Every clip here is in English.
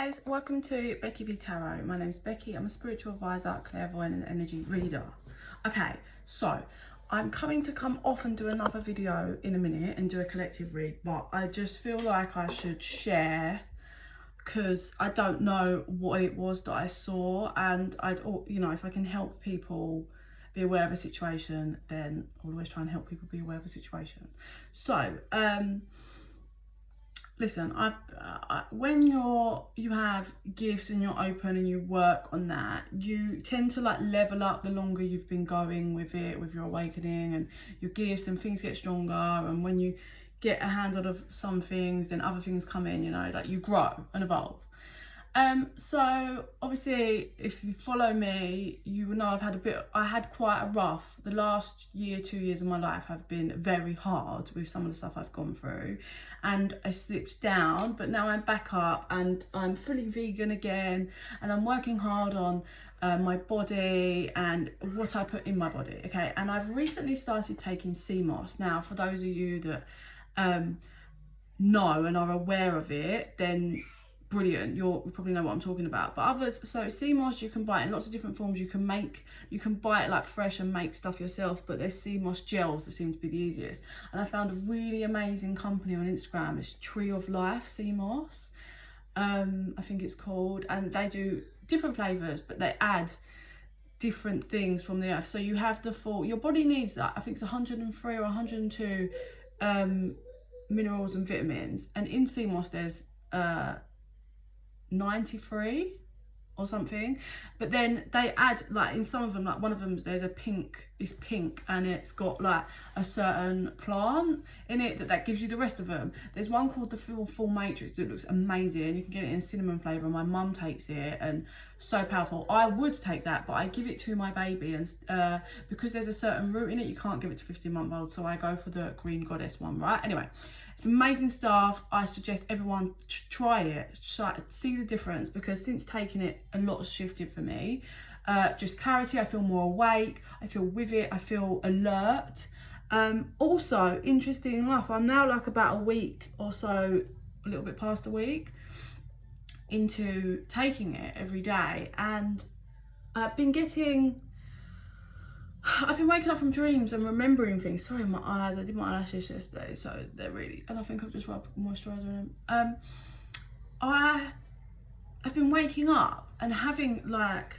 guys, welcome to Becky Tarot. My name's Becky. I'm a spiritual advisor, clairvoyant and energy reader. Okay, so I'm come off and do another video in a minute and do a collective read, but I just feel like I should share because I don't know what it was that I saw, and if I can help people be aware of a situation, then I'll always try and help people be aware of a situation. So listen, when you have gifts and you're open and you work on that, you tend to like level up the longer you've been going with it, with your awakening and your gifts, and things get stronger. And when you get a handle of some things, then other things come in, like you grow and evolve. So obviously if you follow me, you will know I had quite a rough, the last year, 2 years of my life have been very hard with some of the stuff I've gone through, and I slipped down, but now I'm back up and I'm fully vegan again, and I'm working hard on my body and what I put in my body. Okay, and I've recently started taking sea moss. Now, for those of you that know and are aware of it, then brilliant, you probably know what I'm talking about. But others, so sea moss you can buy it in lots of different forms. You can buy it like fresh and make stuff yourself, but there's sea moss gels that seem to be the easiest. And I found a really amazing company on Instagram. It's Tree of Life Sea Moss, I think it's called, and they do different flavors, but they add different things from the earth. So you have your body needs that, I think it's 103 or 102 minerals and vitamins, and in sea moss there's 93 or something, but then they add, like in some of them, like one of them there's it's pink and it's got like a certain plant in it that gives you the rest of them. There's one called the full matrix that looks amazing. You can get it in cinnamon flavour. My mum takes it and so powerful. I would take that, but I give it to my baby, and because there's a certain root in it, you can't give it to 15-month-olds, so I go for the green goddess one, right? Anyway, it's amazing stuff. I suggest everyone try it, see the difference, because since taking it, a lot has shifted for me. Just clarity, I feel more awake, I feel with it, I feel alert. Also, interesting enough, I'm now like about a week or so, a little bit past a week, into taking it every day, and I've been waking up from dreams and remembering things. Sorry, my eyes, I did my eyelashes yesterday, so they're really, and I think I've just rubbed moisturiser in them. I've been waking up and having like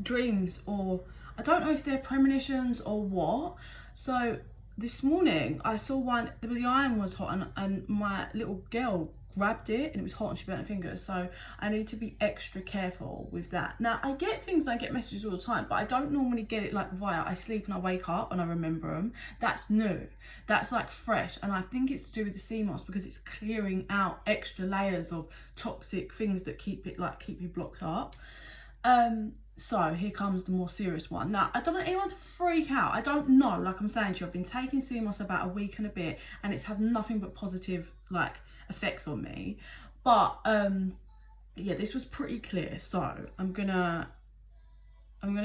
dreams, or I don't know if they're premonitions or what. So this morning I saw one, the iron was hot, and my little girl grabbed it and it was hot and she burnt her fingers, so I need to be extra careful with that. Now, I get things and I get messages all the time, but I don't normally get it like via I sleep and I wake up and I remember them. That's new, that's like fresh, and I think it's to do with the sea moss, because it's clearing out extra layers of toxic things that keep you blocked up. So here comes the more serious one. Now, I don't want anyone to freak out. I don't know, like I'm saying to you, I've been taking sea moss about a week and a bit, and it's had nothing but positive like effects on me. But yeah, this was pretty clear. So I'm gonna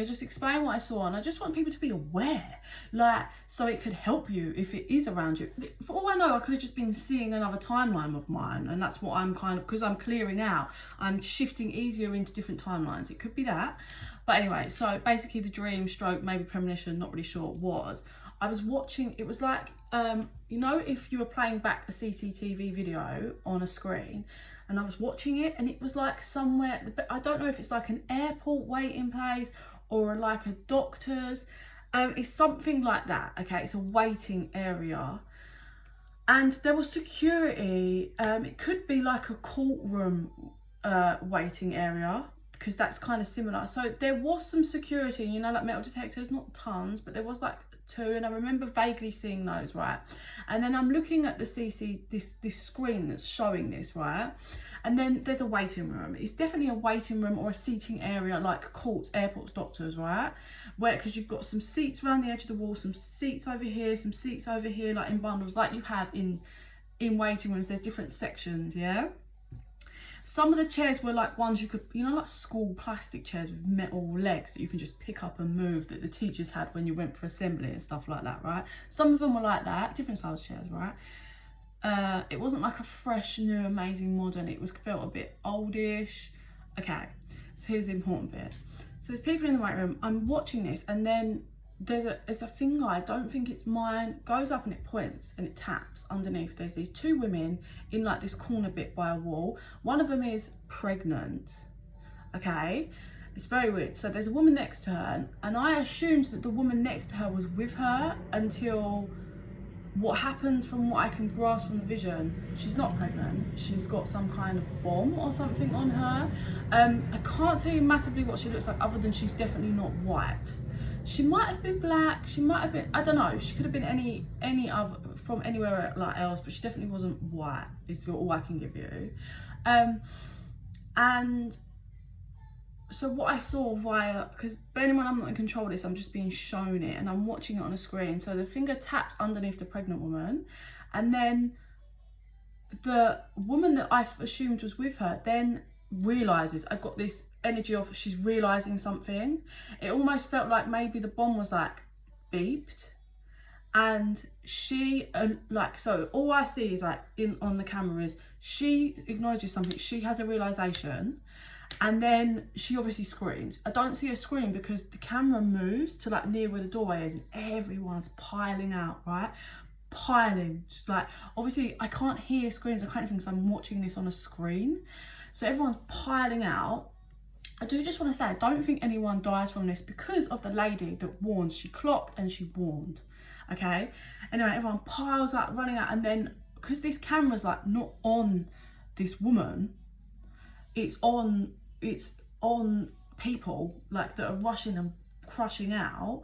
just explain what I saw, and I just want people to be aware, like, so it could help you if it is around you. For all I know, I could have just been seeing another timeline of mine, and that's what I'm because I'm clearing out, I'm shifting easier into different timelines. It could be that. But anyway, so basically the dream stroke, maybe premonition, not really sure what, I was watching, it was like, if you were playing back a CCTV video on a screen, and I was watching it, and it was like somewhere, I don't know if it's like an airport waiting place or like a doctor's, it's something like that. Okay, it's a waiting area, and there was security. It could be like a courtroom waiting area, because that's kind of similar. So there was some security, like metal detectors, not tons, but there was like 2, and I remember vaguely seeing those, right? And then I'm looking at the this screen that's showing this, right? And then there's a waiting room. It's definitely a waiting room or a seating area, like courts, airports, doctors, right? Because you've got some seats around the edge of the wall, some seats over here, some seats over here, like in bundles, like you have in waiting rooms. There's different sections, yeah? Some of the chairs were like ones you could, like school plastic chairs with metal legs that you can just pick up and move, that the teachers had when you went for assembly and stuff like that, right? Some of them were like that, different size chairs, right? It wasn't like a fresh, new, amazing, modern. It felt a bit oldish. Okay, so here's the important bit. So there's people in the waiting room. I'm watching this, and then there's a finger, I don't think it's mine, goes up and it points and it taps underneath. There's these two women in like this corner bit by a wall. One of them is pregnant. Okay, it's very weird. So there's a woman next to her, and I assumed that the woman next to her was with her until what happens from what I can grasp from the vision. She's not pregnant. She's got some kind of bomb or something on her. I can't tell you massively what she looks like, other than she's definitely not white. She might have been black. She might have been, I don't know. She could have been any other, from anywhere like else, but she definitely wasn't white. Is all I can give you. And so what I saw via, because bearing in mind I'm not in control of this, I'm just being shown it and I'm watching it on a screen. So the finger taps underneath the pregnant woman, and then the woman that I assumed was with her then realizes, I got this energy of she's realizing something. It almost felt like maybe the bomb was like beeped, and she like, so all I see is like on the camera is she acknowledges something, she has a realization, and then she obviously screams. I don't see her scream because the camera moves to like near where the doorway is, and everyone's piling out, right? Piling, just like, obviously I can't hear screams, I can't even, because I'm watching this on a screen. So everyone's piling out. I do just want to say, I don't think anyone dies from this because of the lady that warned. She clocked and she warned. Okay. Anyway, everyone piles out, running out, and then because this camera's like not on this woman, it's on people like that are rushing and crushing out.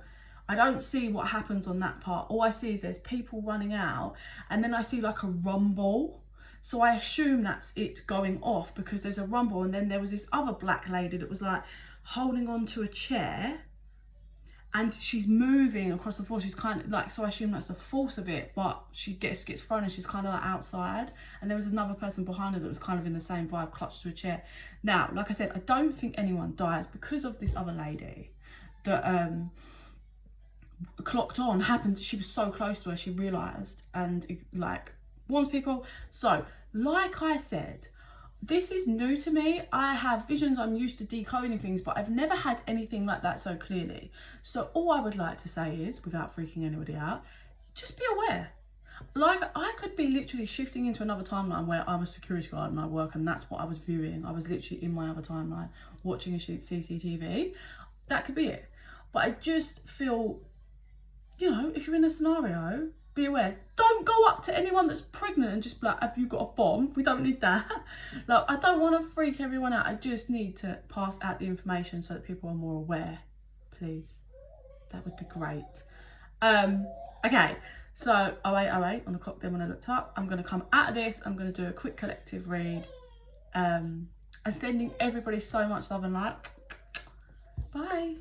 I don't see what happens on that part. All I see is there's people running out, and then I see like a rumble. So I assume that's it going off because there's a rumble, and then there was this other black lady that was like holding on to a chair, and she's moving across the floor. She's kind of like, so I assume that's the force of it, but she gets thrown and she's kind of like outside. And there was another person behind her that was kind of in the same vibe, clutched to a chair. Now, like I said, I don't think anyone dies because of this other lady that clocked on. Happened, she was so close to her, she realised, and it, like, warns people. So, like I said, this is new to me. I have visions, I'm used to decoding things, but I've never had anything like that so clearly. So all I would like to say is, without freaking anybody out, just be aware. Like, I could be literally shifting into another timeline where I'm a security guard and I work, and that's what I was viewing. I was literally in my other timeline watching a CCTV. That could be it. But I just feel, you know, if you're in a scenario, be aware. Don't go up to anyone that's pregnant and just be like, have you got a bomb? We don't need that. Like, I don't want to freak everyone out. I just need to pass out the information so that people are more aware. Please. That would be great. Okay. So, 08:08 on the clock then when I looked up. I'm going to come out of this. I'm going to do a quick collective read. And sending everybody so much love and light. Bye.